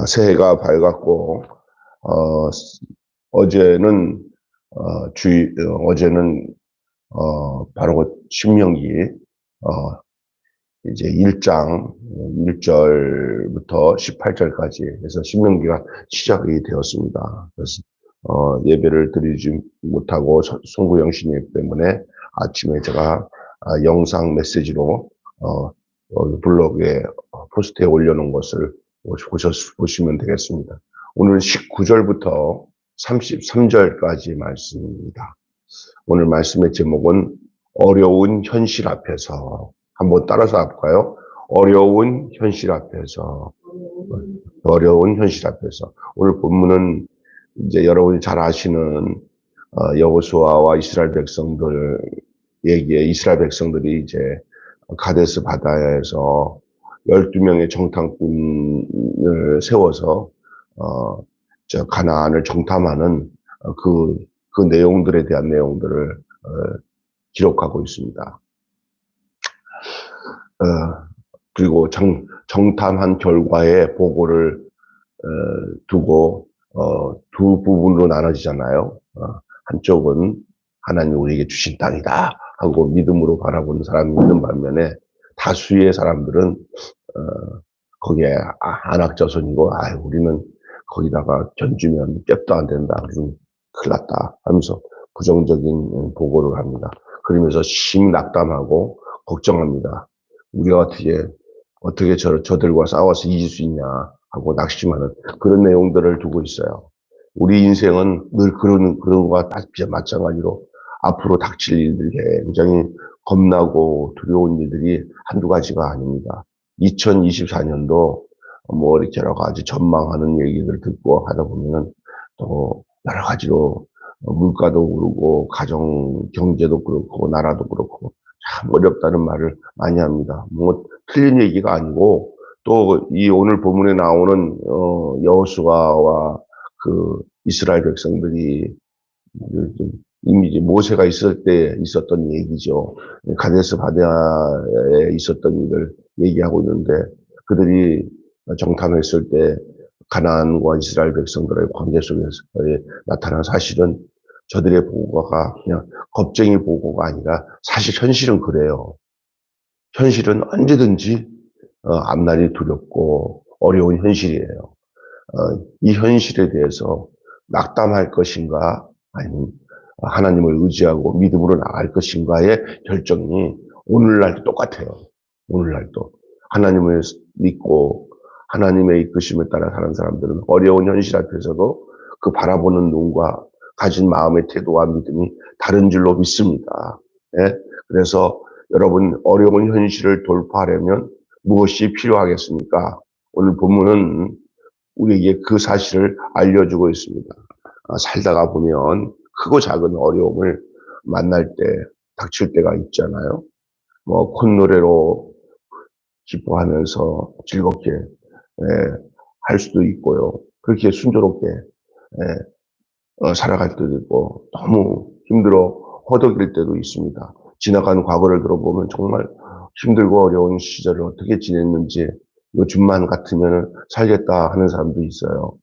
새해가 밝았고, 어, 어제는, 어제는, 바로 그 신명기, 어, 이제 1장, 1절부터 18절까지 해서 신명기가 시작이 되었습니다. 그래서, 예배를 드리지 못하고 송구영신이기 때문에 아침에 제가 영상 메시지로, 블로그에, 포스트에 올려놓은 것을 보시면 되겠습니다. 오늘 19절부터 33절까지 말씀입니다. 오늘 말씀의 제목은 어려운 현실 앞에서, 한번 따라서 할까요? 어려운 현실 앞에서. 오늘 본문은 이제 여러분이 잘 아시는 여호수아와 이스라엘 백성들 얘기에, 이스라엘 백성들이 이제 가데스 바다에서 12명의 정탐꾼을 세워서 가나안을 정탐하는 그 내용들에 대한 내용들을 기록하고 있습니다. 그리고 정탐한 결과의 보고를 두고 두 부분으로 나눠지잖아요. 한쪽은 하나님 우리에게 주신 땅이다 하고 믿음으로 바라보는 사람이 있는 반면에, 다수의 사람들은 거기에 안악자손이고, 우리는 거기다가 견주면 잽도 안 된다, 우리는 큰일 났다 하면서 부정적인 보고를 합니다. 그러면서 심낙담하고 걱정합니다. 우리가 어떻게 저들과 싸워서 이길 수 있냐 하고 낙심하는 그런 내용들을 두고 있어요. 우리 인생은 늘 그런 것과 마찬가지로 앞으로 닥칠 일들이 굉장히 겁나고 두려운 일들이 한두 가지가 아닙니다. 2024년도 뭐 이렇게 여러 가지 전망하는 얘기를 듣고 하다 보면은 또 여러 가지로 물가도 오르고 가정 경제도 그렇고 나라도 그렇고 참 어렵다는 말을 많이 합니다. 뭐 틀린 얘기가 아니고, 또 이 오늘 본문에 나오는 여호수아와 그 이스라엘 백성들이 이미 이제 모세가 있을 때 있었던 얘기죠. 가데스 바다에 있었던 일을 얘기하고 있는데, 그들이 정탐했을 때 가나안과 이스라엘 백성들의 관계 속에서 나타난 사실은, 저들의 보고가 그냥 겁쟁이 보고가 아니라 사실 현실은 그래요. 현실은 언제든지 앞날이 두렵고 어려운 현실이에요. 이 현실에 대해서 낙담할 것인가, 아니면 하나님을 의지하고 믿음으로 나갈 것인가의 결정이 오늘날도 똑같아요. 오늘날도 하나님을 믿고 하나님의 이끄심을 따라 사는 사람들은 어려운 현실 앞에서도 그 바라보는 눈과 가진 마음의 태도와 믿음이 다른 줄로 믿습니다. 예? 그래서 여러분, 어려운 현실을 돌파하려면 무엇이 필요하겠습니까? 오늘 본문은 우리에게 그 사실을 알려주고 있습니다. 살다가 보면 크고 작은 어려움을 만날 때, 닥칠 때가 있잖아요. 뭐 콧노래로 기뻐하면서 즐겁게 할 수도 있고요. 그렇게 순조롭게 살아갈 때도 있고, 너무 힘들어 허덕일 때도 있습니다. 지나간 과거를 들어보면 정말 힘들고 어려운 시절을 어떻게 지냈는지 요즘만 같으면 살겠다 하는 사람도 있어요.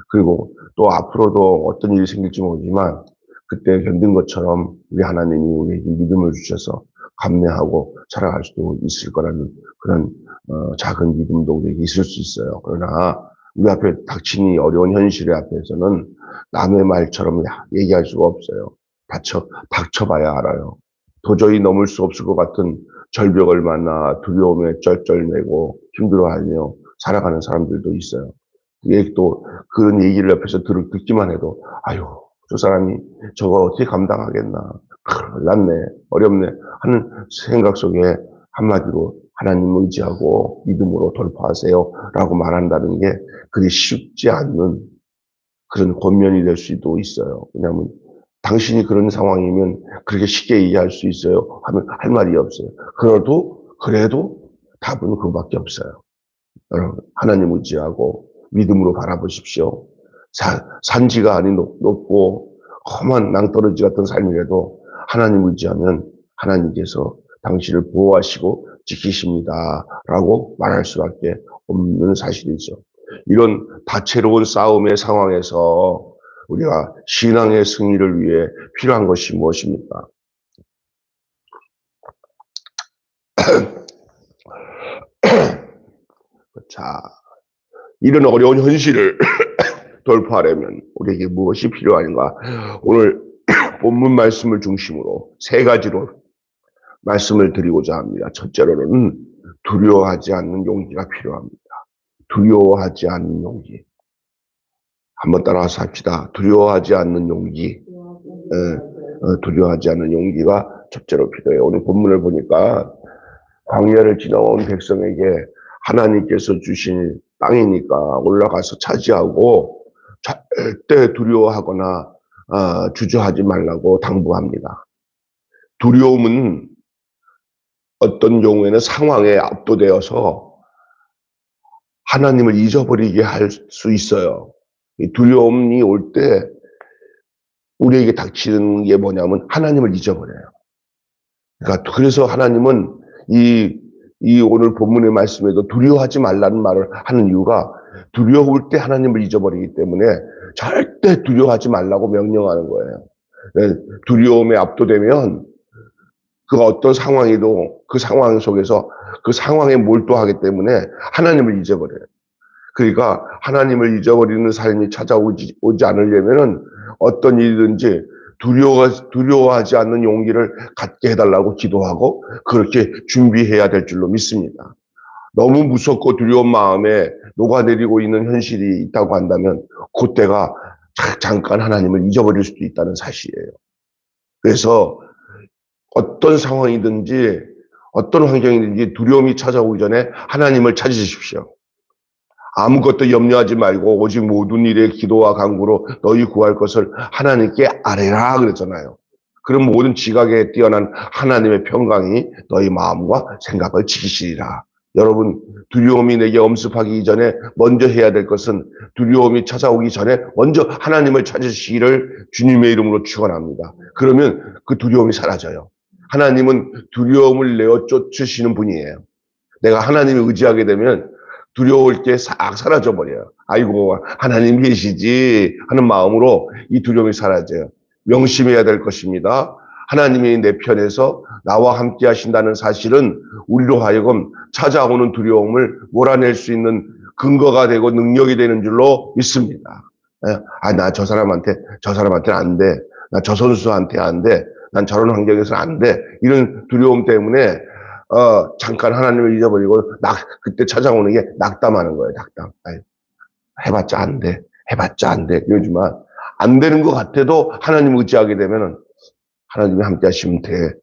그리고 또 앞으로도 어떤 일이 생길지 모르지만 그때 견딘 것처럼 우리 하나님이 우리에게 믿음을 주셔서 감내하고 살아갈 수도 있을 거라는 그런 작은 믿음도 우리에게 있을 수 있어요. 그러나 우리 앞에 닥친 이 어려운 현실 앞에서는 남의 말처럼 얘기할 수가 없어요. 닥쳐봐야 알아요. 도저히 넘을 수 없을 것 같은 절벽을 만나 두려움에 쩔쩔매고 힘들어하며 살아가는 사람들도 있어요. 또 그런 얘기를 옆에서 듣기만 해도 아유, 저 사람이 저거 어떻게 감당하겠나, 큰일 났네, 어렵네 하는 생각 속에 한마디로 하나님 의지하고 믿음으로 돌파하세요 라고 말한다는 게 그리 쉽지 않는 그런 권면이 될 수도 있어요. 왜냐하면 당신이 그런 상황이면 그렇게 쉽게 얘기할 수 있어요 하면 할 말이 없어요. 그래도 답은 그거밖에 없어요. 여러분, 하나님 의지하고 믿음으로 바라보십시오. 산지가 아닌 높고 험한 낭떠러지 같은 삶이라도 하나님 의지하면 하나님께서 당신을 보호하시고 지키십니다 라고 말할 수밖에 없는 사실이죠. 이런 다채로운 싸움의 상황에서 우리가 신앙의 승리를 위해 필요한 것이 무엇입니까? 자, 이런 어려운 현실을 돌파하려면 우리에게 무엇이 필요한가? 오늘 본문 말씀을 중심으로 세 가지로 말씀을 드리고자 합니다. 첫째로는 두려워하지 않는 용기가 필요합니다. 두려워하지 않는 용기. 한번 따라서 합시다. 두려워하지 않는 용기. 두려워하지 않는 용기가 첫째로 필요해요. 오늘 본문을 보니까 광야를 지나온 백성에게 하나님께서 주신 땅이니까 올라가서 차지하고 절대 두려워하거나 주저하지 말라고 당부합니다. 두려움은 어떤 경우에는 상황에 압도되어서 하나님을 잊어버리게 할 수 있어요. 이 두려움이 올 때 우리에게 닥치는 게 뭐냐면 하나님을 잊어버려요. 그러니까 그래서 하나님은 이 오늘 본문의 말씀에도 두려워하지 말라는 말을 하는 이유가 두려울 때 하나님을 잊어버리기 때문에 절대 두려워하지 말라고 명령하는 거예요. 두려움에 압도되면 그 어떤 상황에도 그 상황 속에서 그 상황에 몰두하기 때문에 하나님을 잊어버려요. 그러니까 하나님을 잊어버리는 삶이 찾아오지 않으려면은 어떤 일이든지 두려워하지 않는 용기를 갖게 해달라고 기도하고 그렇게 준비해야 될 줄로 믿습니다. 너무 무섭고 두려운 마음에 녹아내리고 있는 현실이 있다고 한다면 그때가 잠깐 하나님을 잊어버릴 수도 있다는 사실이에요. 그래서 어떤 상황이든지 어떤 환경이든지 두려움이 찾아오기 전에 하나님을 찾으십시오. 아무것도 염려하지 말고 오직 모든 일에 기도와 간구로 너희 구할 것을 하나님께 아뢰라 그랬잖아요. 그럼 모든 지각에 뛰어난 하나님의 평강이 너희 마음과 생각을 지키시리라. 여러분, 두려움이 내게 엄습하기 전에 먼저 해야 될 것은 두려움이 찾아오기 전에 먼저 하나님을 찾으시기를 주님의 이름으로 축원합니다. 그러면 그 두려움이 사라져요. 하나님은 두려움을 내어 쫓으시는 분이에요. 내가 하나님을 의지하게 되면 두려울 게 싹 사라져버려요. 아이고 하나님 계시지 하는 마음으로 이 두려움이 사라져요. 명심해야 될 것입니다. 하나님이 내 편에서 나와 함께 하신다는 사실은 우리로 하여금 찾아오는 두려움을 몰아낼 수 있는 근거가 되고 능력이 되는 줄로 믿습니다. 나 저 사람한테는 안 돼. 나 저 선수한테 안 돼. 난 저런 환경에서는 안 돼. 이런 두려움 때문에 잠깐 하나님을 잊어버리고 그때 찾아오는 게 낙담하는 거예요. 낙담. 해봤자 안 돼. 해봤자 안 돼. 이러지만 안 되는 것 같아도 하나님을 의지하게 되면은 하나님이 함께 하시면 돼.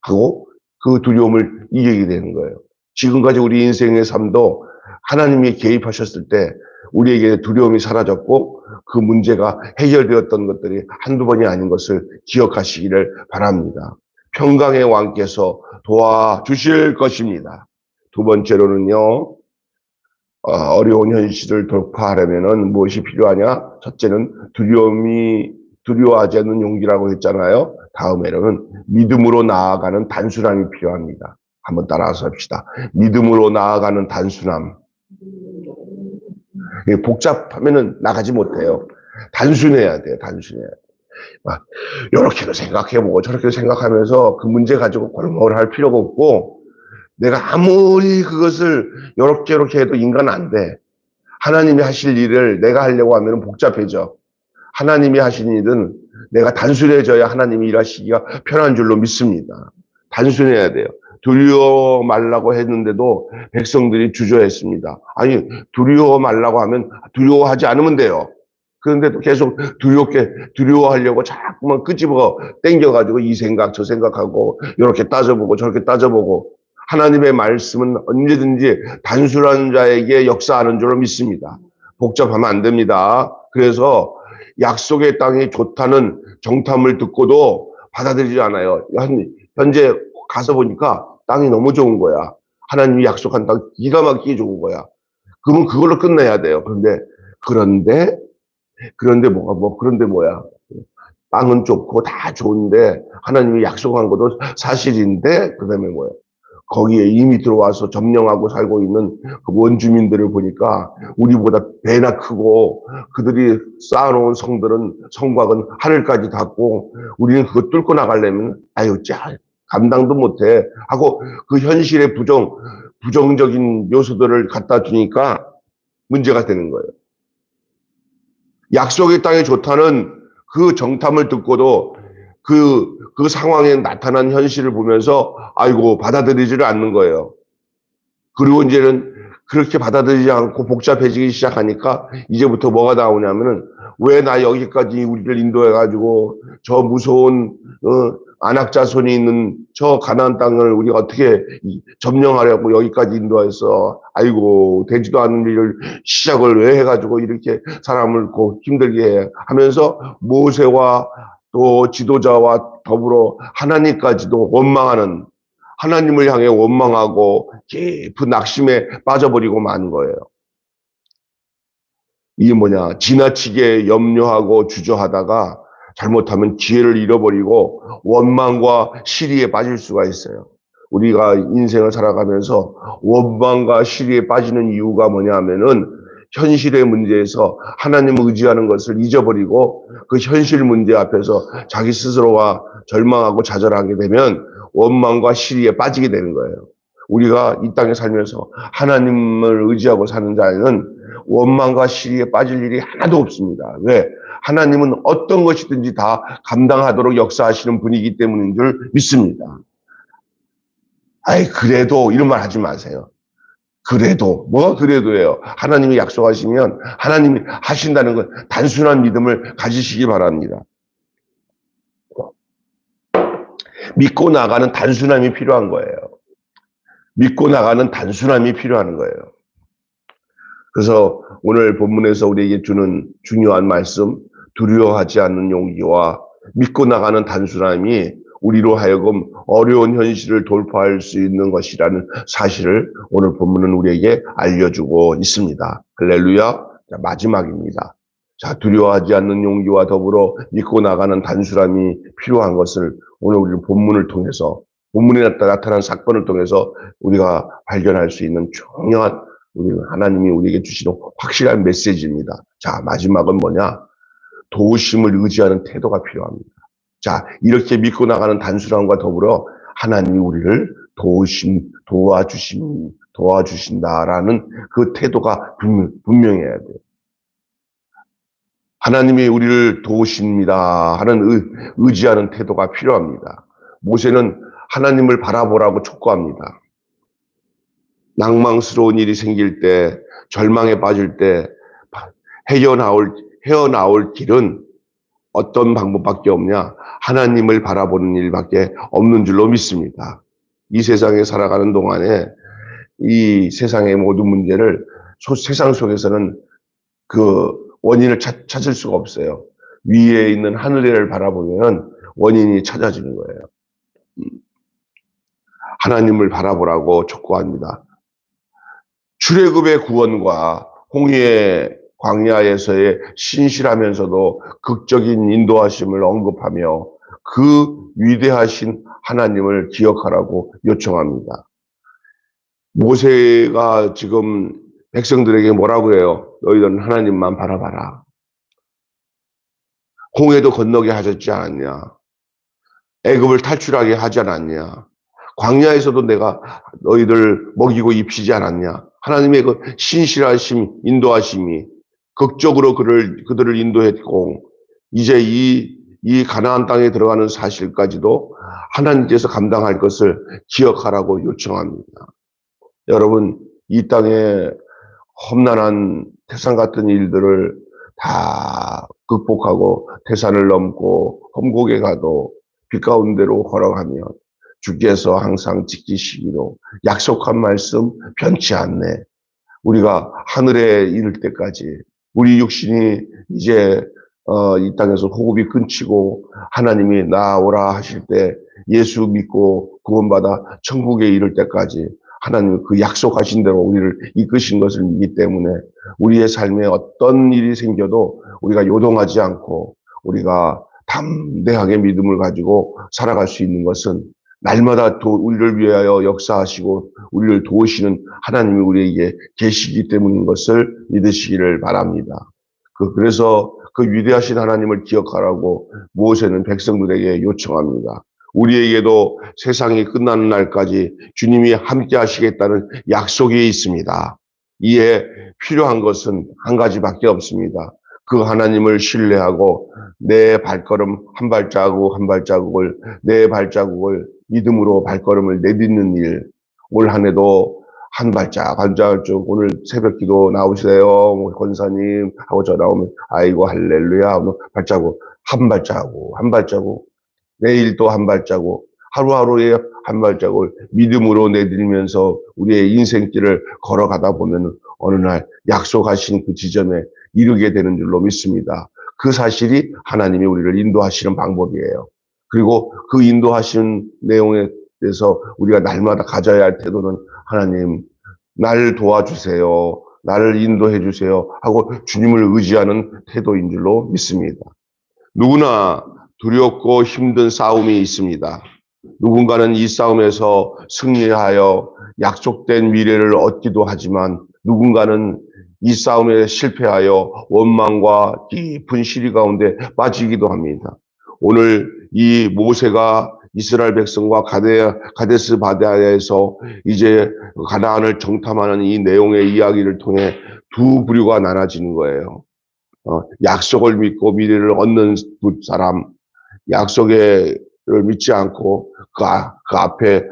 하고 그 두려움을 이기게 되는 거예요. 지금까지 우리 인생의 삶도 하나님이 개입하셨을 때 우리에게 두려움이 사라졌고 그 문제가 해결되었던 것들이 한두 번이 아닌 것을 기억하시기를 바랍니다. 평강의 왕께서 도와주실 것입니다. 두 번째로는요, 어려운 현실을 돌파하려면 무엇이 필요하냐? 첫째는 두려워하지 않는 용기라고 했잖아요. 다음에는 믿음으로 나아가는 단순함이 필요합니다. 한번 따라서 합시다. 믿음으로 나아가는 단순함. 복잡하면은 나가지 못해요. 단순해야 돼요. 단순해야 돼요. 이렇게도 생각해보고 저렇게도 생각하면서 그 문제 가지고 골몰 할 필요가 없고 내가 아무리 그것을 이렇게 해도 인간은 안 돼. 하나님이 하실 일을 내가 하려고 하면 복잡해져. 하나님이 하신 일은 내가 단순해져야 하나님이 일하시기가 편한 줄로 믿습니다. 단순해야 돼요. 두려워 말라고 했는데도 백성들이 주저했습니다. 아니 두려워 말라고 하면 두려워하지 않으면 돼요. 그런데도 계속 두려워하려고 자꾸만 끄집어 땡겨가지고 이 생각 저 생각하고 이렇게 따져보고 저렇게 따져보고 하나님의 말씀은 언제든지 단순한 자에게 역사하는 줄로 믿습니다. 복잡하면 안 됩니다. 그래서 약속의 땅이 좋다는 정탐을 듣고도 받아들이지 않아요. 현재 가서 보니까 땅이 너무 좋은 거야. 하나님이 약속한 땅 기가 막히게 좋은 거야. 그러면 그걸로 끝내야 돼요. 그런데 그런데 뭐야. 땅은 좋고 다 좋은데 하나님이 약속한 것도 사실인데 그다음에 뭐야. 거기에 이미 들어와서 점령하고 살고 있는 그 원주민들을 보니까 우리보다 배나 크고 그들이 쌓아놓은 성곽은 하늘까지 닿고 우리는 그거 뚫고 나가려면 아유 짜 감당도 못해 하고 그 현실의 부정적인 요소들을 갖다 주니까 문제가 되는 거예요. 약속의 땅이 좋다는 그 정탐을 듣고도 그 상황에 나타난 현실을 보면서 아이고 받아들이지를 않는 거예요. 그리고 이제는 그렇게 받아들이지 않고 복잡해지기 시작하니까 이제부터 뭐가 나오냐면은 왜 나 여기까지 우리를 인도해가지고 저 무서운 안악자손이 있는 저 가나안 땅을 우리가 어떻게 점령하려고 여기까지 인도해서 아이고 되지도 않는 일을 시작을 왜 해가지고 이렇게 사람을 힘들게 하면서 모세와 또 지도자와 더불어 하나님까지도 원망하는 하나님을 향해 원망하고 깊은 낙심에 빠져버리고 만 거예요. 이게 뭐냐? 지나치게 염려하고 주저하다가 잘못하면 기회를 잃어버리고 원망과 시리에 빠질 수가 있어요. 우리가 인생을 살아가면서 원망과 시리에 빠지는 이유가 뭐냐면은 현실의 문제에서 하나님을 의지하는 것을 잊어버리고 그 현실 문제 앞에서 자기 스스로가 절망하고 좌절하게 되면 원망과 시리에 빠지게 되는 거예요. 우리가 이 땅에 살면서 하나님을 의지하고 사는 자에는 원망과 시리에 빠질 일이 하나도 없습니다. 왜? 하나님은 어떤 것이든지 다 감당하도록 역사하시는 분이기 때문인 줄 믿습니다. 아이 그래도 이런 말 하지 마세요. 그래도 뭐가 그래도예요. 하나님이 약속하시면 하나님이 하신다는 건 단순한 믿음을 가지시기 바랍니다. 믿고 나가는 단순함이 필요한 거예요. 믿고 나가는 단순함이 필요한 거예요. 그래서 오늘 본문에서 우리에게 주는 중요한 말씀, 두려워하지 않는 용기와 믿고 나가는 단순함이 우리로 하여금 어려운 현실을 돌파할 수 있는 것이라는 사실을 오늘 본문은 우리에게 알려주고 있습니다. 할렐루야. 자, 마지막입니다. 자, 두려워하지 않는 용기와 더불어 믿고 나가는 단순함이 필요한 것을 오늘 우리 본문을 통해서 본문에 나타난 사건을 통해서 우리가 발견할 수 있는 중요한 우리 하나님이 우리에게 주시는 확실한 메시지입니다. 자, 마지막은 뭐냐? 도우심을 의지하는 태도가 필요합니다. 자, 이렇게 믿고 나가는 단순함과 더불어 하나님이 우리를 도와주신다라는 그 태도가 분명해야 돼요. 하나님이 우리를 도우십니다 하는 의지하는 태도가 필요합니다. 모세는 하나님을 바라보라고 촉구합니다. 낭망스러운 일이 생길 때, 절망에 빠질 때 헤어나올 길은 어떤 방법밖에 없냐? 하나님을 바라보는 일밖에 없는 줄로 믿습니다. 이 세상에 살아가는 동안에 이 세상의 모든 문제를 세상 속에서는 그 원인을 찾을 수가 없어요. 위에 있는 하늘을 바라보면 원인이 찾아지는 거예요. 하나님을 바라보라고 촉구합니다. 출애굽의 구원과 홍해의 광야에서의 신실하면서도 극적인 인도하심을 언급하며 그 위대하신 하나님을 기억하라고 요청합니다. 모세가 지금 백성들에게 뭐라고 해요? 너희들은 하나님만 바라봐라. 홍해도 건너게 하셨지 않았냐? 애굽을 탈출하게 하지 않았냐? 광야에서도 내가 너희들 먹이고 입히지 않았냐? 하나님의 그 신실하심, 인도하심이 극적으로 그들을 인도했고, 이제 이 가나안 땅에 들어가는 사실까지도 하나님께서 감당할 것을 기억하라고 요청합니다. 여러분, 이 땅에 험난한 태산 같은 일들을 다 극복하고 태산을 넘고 험곡에 가도 빛 가운데로 걸어가면 주께서 항상 지키시기로 약속한 말씀 변치 않네. 우리가 하늘에 이를 때까지 우리 육신이 이제 이 땅에서 호흡이 끊치고 하나님이 나오라 하실 때 예수 믿고 구원받아 천국에 이를 때까지 하나님 그 약속하신 대로 우리를 이끄신 것을 믿기 때문에 우리의 삶에 어떤 일이 생겨도 우리가 요동하지 않고 우리가 담대하게 믿음을 가지고 살아갈 수 있는 것은 날마다 우리를 위하여 역사하시고 우리를 도우시는 하나님이 우리에게 계시기 때문인 것을 믿으시기를 바랍니다. 그래서 그 위대하신 하나님을 기억하라고 모세는 백성들에게 요청합니다. 우리에게도 세상이 끝나는 날까지 주님이 함께 하시겠다는 약속이 있습니다. 이에 필요한 것은 한 가지밖에 없습니다. 그 하나님을 신뢰하고 내 발걸음 한 발자국 한 발자국을 내 발자국을 믿음으로 발걸음을 내딛는 일. 올 한 해도 한 발짝 한 발짝 오늘 새벽기도 나오세요 권사님 하고 전화 오면 아이고 할렐루야 발자국 한 발자국 한 발자국 내일도 한 발자국 하루하루에 한 발자국을 믿음으로 내딛으면서 우리의 인생길을 걸어가다 보면 어느 날 약속하신 그 지점에 이르게 되는 줄로 믿습니다. 그 사실이 하나님이 우리를 인도하시는 방법이에요. 그리고 그 인도하시는 내용에 대해서 우리가 날마다 가져야 할 태도는 하나님 날 도와주세요. 나를 인도해 주세요. 하고 주님을 의지하는 태도인 줄로 믿습니다. 누구나 두렵고 힘든 싸움이 있습니다. 누군가는 이 싸움에서 승리하여 약속된 미래를 얻기도 하지만 누군가는 이 싸움에 실패하여 원망과 깊은 시리 가운데 빠지기도 합니다. 오늘 이 모세가 이스라엘 백성과 가데스 바네아에서 이제 가나안을 정탐하는 이 내용의 이야기를 통해 두 부류가 나눠지는 거예요. 약속을 믿고 미래를 얻는 두 사람, 약속을 믿지 않고 그 앞에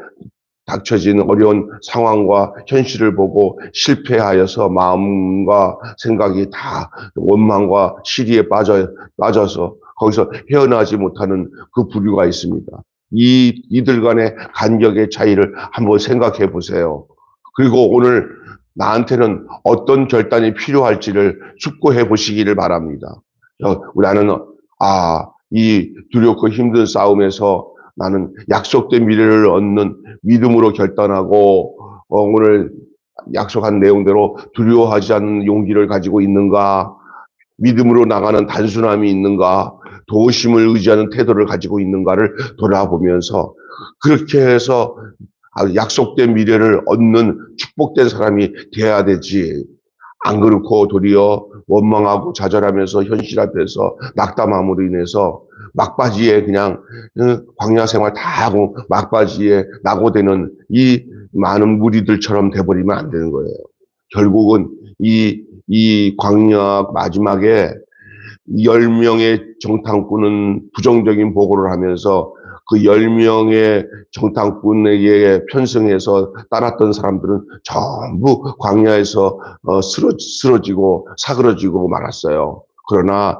닥쳐진 어려운 상황과 현실을 보고 실패하여서 마음과 생각이 다 원망과 시리에 빠져서 거기서 헤어나지 못하는 그 부류가 있습니다. 이들 간의 간격의 차이를 한번 생각해 보세요. 그리고 오늘 나한테는 어떤 결단이 필요할지를 숙고해 보시기를 바랍니다. 나는 이 두렵고 힘든 싸움에서 나는 약속된 미래를 얻는 믿음으로 결단하고 오늘 약속한 내용대로 두려워하지 않는 용기를 가지고 있는가, 믿음으로 나가는 단순함이 있는가, 도우심을 의지하는 태도를 가지고 있는가를 돌아보면서 그렇게 해서 약속된 미래를 얻는 축복된 사람이 돼야 되지. 안 그렇고 도리어 원망하고 좌절하면서 현실 앞에서 낙담함으로 인해서 막바지에 그냥 광야 생활 다 하고 막바지에 낙오되는 이 많은 무리들처럼 돼버리면 안 되는 거예요. 결국은 이 광야 마지막에 10명의 정탐꾼은 부정적인 보고를 하면서 그 10명의 정탐꾼에게 편승해서 따랐던 사람들은 전부 광야에서 쓰러지고 사그러지고 말았어요. 그러나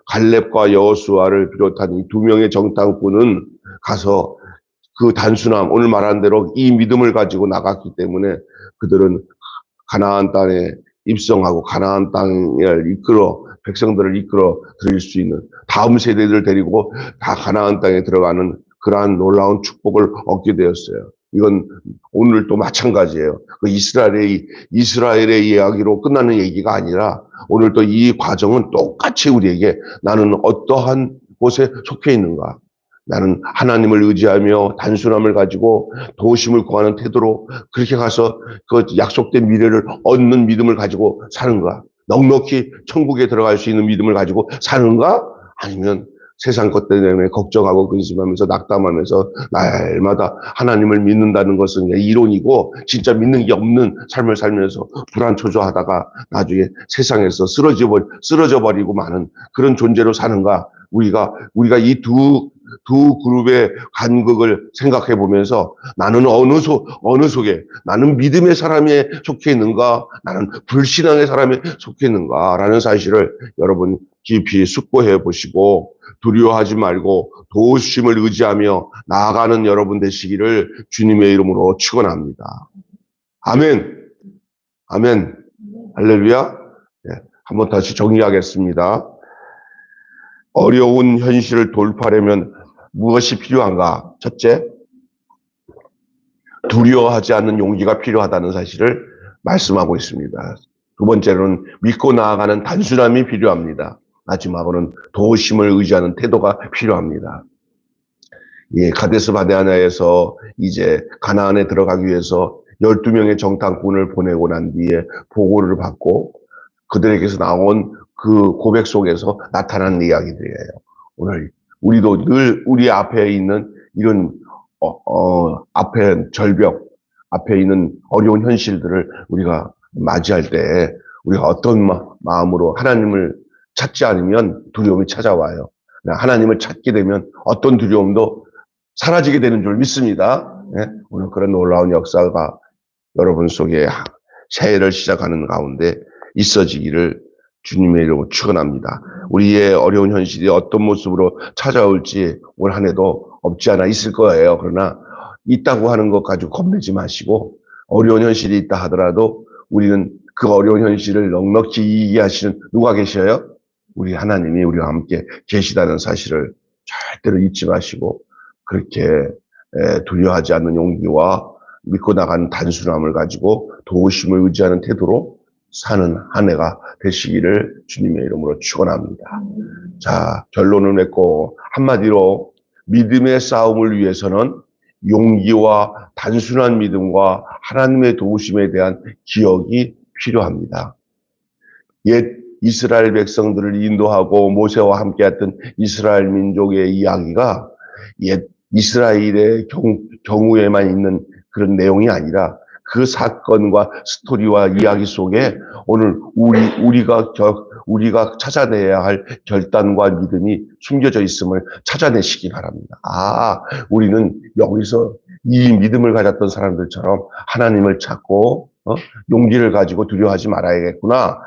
갈렙과 여호수아를 비롯한 이 두 명의 정탐꾼은 가서 그 단순함, 오늘 말한 대로 이 믿음을 가지고 나갔기 때문에 그들은 가나안 땅에 입성하고 가나안 땅을 백성들을 이끌어 드릴 수 있는 다음 세대들을 데리고 다 가나안 땅에 들어가는 그러한 놀라운 축복을 얻게 되었어요. 이건 오늘 또 마찬가지예요. 그 이스라엘의 이야기로 끝나는 얘기가 아니라 오늘 또 이 과정은 똑같이 우리에게 나는 어떠한 곳에 속해 있는가? 나는 하나님을 의지하며 단순함을 가지고 도우심을 구하는 태도로 그렇게 가서 그 약속된 미래를 얻는 믿음을 가지고 사는가? 넉넉히 천국에 들어갈 수 있는 믿음을 가지고 사는가? 아니면 세상 것 때문에 걱정하고 근심하면서 낙담하면서 날마다 하나님을 믿는다는 것은 이론이고 진짜 믿는 게 없는 삶을 살면서 불안초조하다가 나중에 세상에서 쓰러져 버리고 마는 그런 존재로 사는가? 우리가 이 두 그룹의 간극을 생각해 보면서 나는 어느 속에 나는 믿음의 사람에 속해 있는가 나는 불신앙의 사람에 속해 있는가라는 사실을 여러분 깊이 숙고해 보시고 두려워하지 말고 도우심을 의지하며 나아가는 여러분 되시기를 주님의 이름으로 축원합니다. 아멘. 아멘. 할렐루야. 네, 한번 다시 정리하겠습니다. 어려운 현실을 돌파하려면 무엇이 필요한가? 첫째, 두려워하지 않는 용기가 필요하다는 사실을 말씀하고 있습니다. 두 번째로는 믿고 나아가는 단순함이 필요합니다. 마지막으로는 도우심을 의지하는 태도가 필요합니다. 예, 가데스 바네아나에서 이제 가나안에 들어가기 위해서 12명의 정탐꾼을 보내고 난 뒤에 보고를 받고 그들에게서 나온 그 고백 속에서 나타난 이야기들이에요. 오늘 우리도 늘 우리 앞에 있는 이런 앞에 절벽, 앞에 있는 어려운 현실들을 우리가 맞이할 때 우리가 어떤 마음으로 하나님을 찾지 않으면 두려움이 찾아와요. 하나님을 찾게 되면 어떤 두려움도 사라지게 되는 줄 믿습니다. 예? 오늘 그런 놀라운 역사가 여러분 속에 새해를 시작하는 가운데 있어지기를 주님의 이름으로 축원합니다. 우리의 어려운 현실이 어떤 모습으로 찾아올지 올 한 해도 없지 않아 있을 거예요. 그러나 있다고 하는 것 가지고 겁내지 마시고 어려운 현실이 있다 하더라도 우리는 그 어려운 현실을 넉넉히 이기하시는 누가 계셔요? 우리 하나님이 우리와 함께 계시다는 사실을 절대로 잊지 마시고 그렇게 두려워하지 않는 용기와 믿고 나가는 단순함을 가지고 도우심을 의지하는 태도로 사는 한 해가 되시기를 주님의 이름으로 축원합니다. 자, 결론을 맺고 한마디로 믿음의 싸움을 위해서는 용기와 단순한 믿음과 하나님의 도우심에 대한 기억이 필요합니다. 옛 이스라엘 백성들을 인도하고 모세와 함께했던 이스라엘 민족의 이야기가 옛 이스라엘의 경우에만 있는 그런 내용이 아니라 그 사건과 스토리와 이야기 속에 오늘 우리가 찾아내야 할 결단과 믿음이 숨겨져 있음을 찾아내시기 바랍니다. 우리는 여기서 이 믿음을 가졌던 사람들처럼 하나님을 찾고 용기를 가지고 두려워하지 말아야겠구나.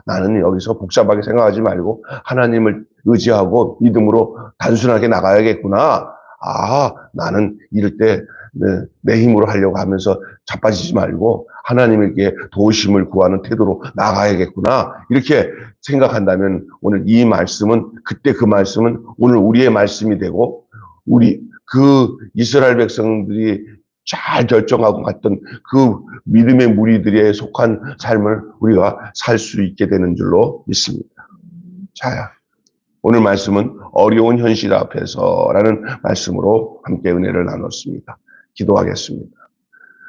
나는 여기서 복잡하게 생각하지 말고 하나님을 의지하고 믿음으로 단순하게 나가야겠구나. 나는 이럴 때 내 힘으로 하려고 하면서 자빠지지 말고 하나님에게 도우심을 구하는 태도로 나가야겠구나. 이렇게 생각한다면 오늘 이 말씀은 그때 그 말씀은 오늘 우리의 말씀이 되고 그 이스라엘 백성들이 잘 결정하고 갔던 그 믿음의 무리들에 속한 삶을 우리가 살 수 있게 되는 줄로 믿습니다. 자, 오늘 말씀은 어려운 현실 앞에서라는 말씀으로 함께 은혜를 나눴습니다. 기도하겠습니다.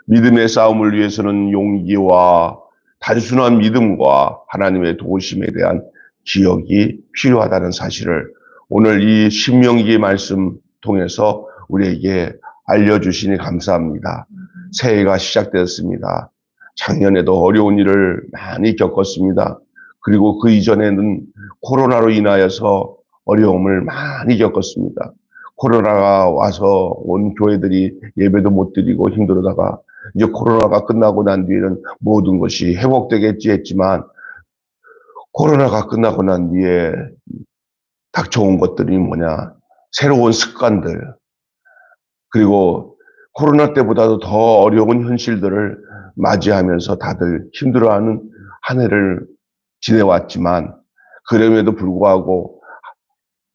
믿음의 싸움을 위해서는 용기와 단순한 믿음과 하나님의 도우심에 대한 기억이 필요하다는 사실을 오늘 이 신명기 말씀 통해서 우리에게 알려주시니 감사합니다. 새해가 시작되었습니다. 작년에도 어려운 일을 많이 겪었습니다. 그리고 그 이전에는 코로나로 인하여서 어려움을 많이 겪었습니다. 코로나가 와서 온 교회들이 예배도 못 드리고 힘들어다가 이제 코로나가 끝나고 난 뒤에는 모든 것이 회복되겠지 했지만 코로나가 끝나고 난 뒤에 닥쳐온 것들이 뭐냐? 새로운 습관들, 그리고 코로나 때보다도 더 어려운 현실들을 맞이하면서 다들 힘들어하는 한 해를 지내왔지만 그럼에도 불구하고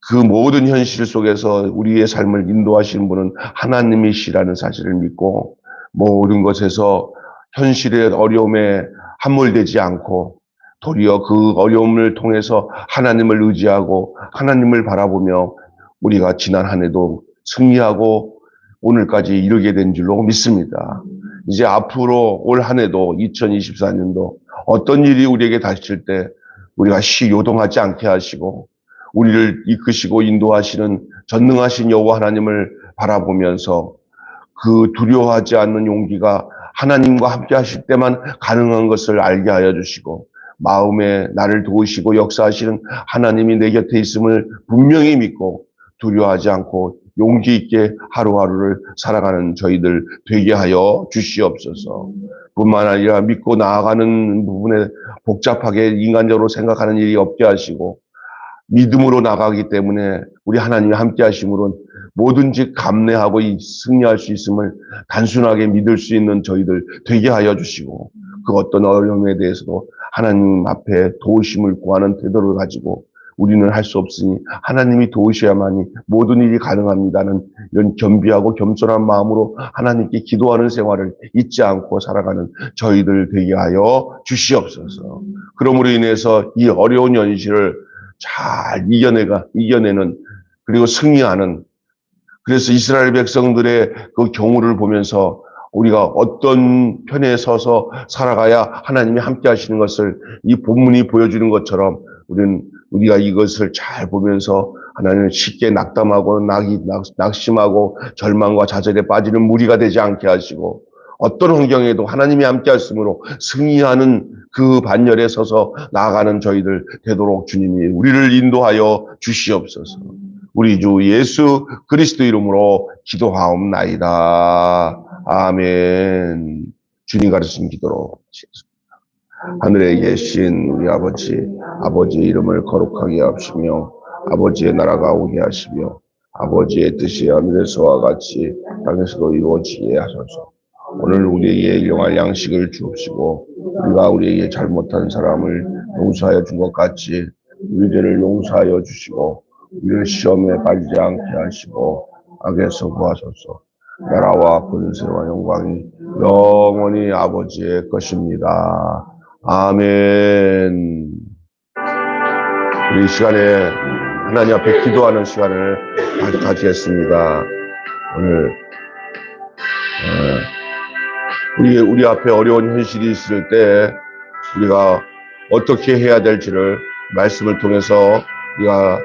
그 모든 현실 속에서 우리의 삶을 인도하시는 분은 하나님이시라는 사실을 믿고 모든 것에서 현실의 어려움에 함몰되지 않고 도리어 그 어려움을 통해서 하나님을 의지하고 하나님을 바라보며 우리가 지난 한 해도 승리하고 오늘까지 이르게 된 줄로 믿습니다. 이제 앞으로 올 한 해도 2024년도 어떤 일이 우리에게 닥칠 때 우리가 요동하지 않게 하시고 우리를 이끄시고 인도하시는 전능하신 여호와 하나님을 바라보면서 그 두려워하지 않는 용기가 하나님과 함께 하실 때만 가능한 것을 알게 하여 주시고 마음에 나를 도우시고 역사하시는 하나님이 내 곁에 있음을 분명히 믿고 두려워하지 않고 용기 있게 하루하루를 살아가는 저희들 되게 하여 주시옵소서. 뿐만 아니라 믿고 나아가는 부분에 복잡하게 인간적으로 생각하는 일이 없게 하시고 믿음으로 나가기 때문에 우리 하나님이 함께 하심으로 뭐든지 감내하고 승리할 수 있음을 단순하게 믿을 수 있는 저희들 되게 하여 주시고 그 어떤 어려움에 대해서도 하나님 앞에 도우심을 구하는 태도를 가지고 우리는 할 수 없으니 하나님이 도우셔야만이 모든 일이 가능합니다는 이런 겸비하고 겸손한 마음으로 하나님께 기도하는 생활을 잊지 않고 살아가는 저희들 되게 하여 주시옵소서. 그러므로 인해서 이 어려운 현실을 잘 이겨내는 그리고 승리하는 그래서 이스라엘 백성들의 그 경우를 보면서 우리가 어떤 편에 서서 살아가야 하나님이 함께 하시는 것을 이 본문이 보여주는 것처럼 우리가 이것을 잘 보면서 하나님을 쉽게 낙담하고 낙심하고 절망과 좌절에 빠지는 무리가 되지 않게 하시고 어떤 환경에도 하나님이 함께 하심으로 승리하는 그 반열에 서서 나아가는 저희들 되도록 주님이 우리를 인도하여 주시옵소서. 우리 주 예수 그리스도 이름으로 기도하옵나이다. 아멘. 주님 가르친 기도로 하늘에 계신 우리 아버지의 이름을 거룩하게 하시며 아버지의 나라가 오게 하시며 아버지의 뜻이 하늘에서와 같이 땅에서도 이루어지게 하소서. 오늘 우리에게 일용할 양식을 주옵시고 우리가 우리에게 잘못한 사람을 용서하여 준 것 같이 우리 죄를 용서하여 주시고 우리를 시험에 빠지지 않게 하시고 악에서 구하소서. 나라와 권세와 영광이 영원히 아버지의 것입니다. 아멘. 우리 시간에 하나님 앞에 기도하는 시간을 가지겠습니다. 오늘 우리 앞에 어려운 현실이 있을 때 우리가 어떻게 해야 될지를 말씀을 통해서 우리가